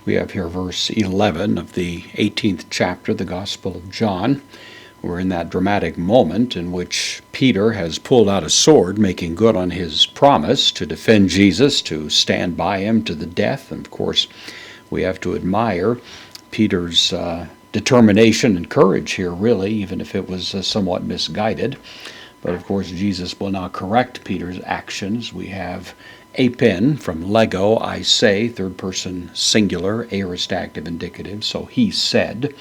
We have here verse 11 of the 18th chapter of the Gospel of John. We're in that dramatic moment in which Peter has pulled out a sword, making good on his promise to defend Jesus, to stand by him to the death. And of course, we have to admire Peter's determination and courage here, really, even if it was somewhat misguided. But of course, Jesus will now correct Peter's actions. We have apen from lego, I say, third person singular, aorist active indicative. So he said,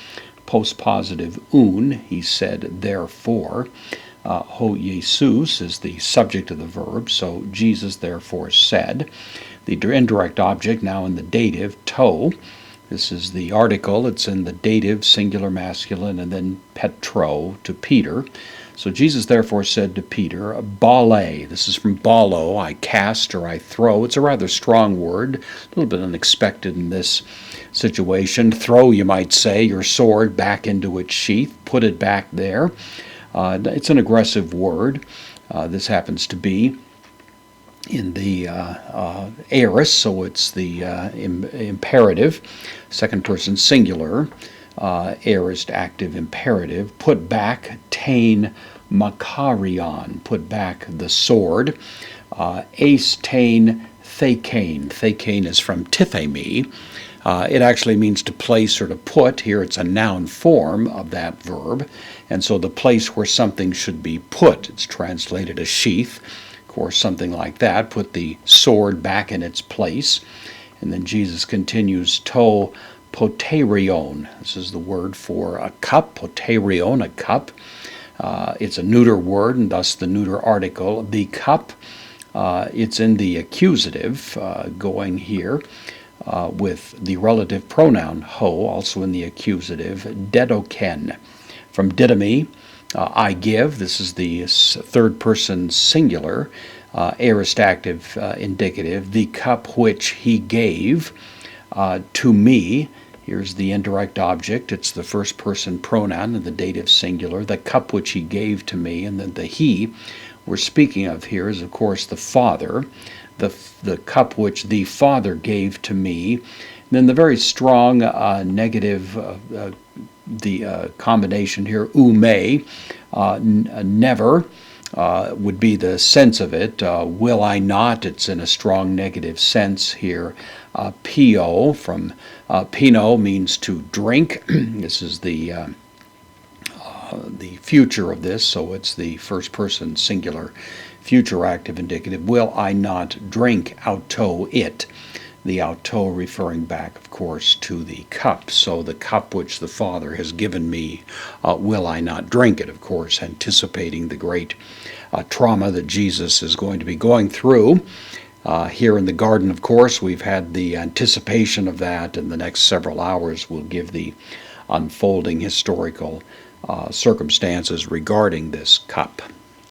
postpositive un, he said, therefore. Ho Jesus is the subject of the verb, so Jesus therefore said. The indirect object now in the dative, to. This is the article, it's in the dative, singular masculine, and then petro, to Peter. So Jesus therefore said to Peter, bale, this is from balo, I cast or I throw. It's a rather strong word, a little bit unexpected in this situation. Throw, you might say, your sword back into its sheath, put it back there. It's an aggressive word. This happens to be in the aorist, so it's the imperative, second person singular, aorist active imperative. Put back, tain makarion, put back the sword. Ace tain thekane. Thekane is from tithemi. It actually means to place or to put. Here it's a noun form of that verb. And so the place where something should be put, it's translated a sheath. Of course, something like that. Put the sword back in its place. And then Jesus continues, to poterion. This is the word for a cup. Poterion, a cup. It's a neuter word, and thus the neuter article. The cup, it's in the accusative, going here. With the relative pronoun ho, also in the accusative, dedoken. From didomi, I give. This is the third person singular, aorist active indicative. The cup which he gave to me. Here's the indirect object. It's the first person pronoun in the dative singular. The cup which he gave to me. And then the he we're speaking of here is, of course, the Father. The cup which the Father gave to me. And then the very strong negative, the combination here, ume, never, would be the sense of it. Will I not? It's in a strong negative sense here. Pio, from pino, means to drink. This is the future of this, so it's the first person singular future active indicative. Will I not drink auto it? The auto referring back, of course, to the cup. So the cup which the Father has given me, will I not drink it? Of course, anticipating the great trauma that Jesus is going to be going through. Here in the garden, of course, we've had the anticipation of that, and the next several hours will give the unfolding historical circumstances regarding this cup.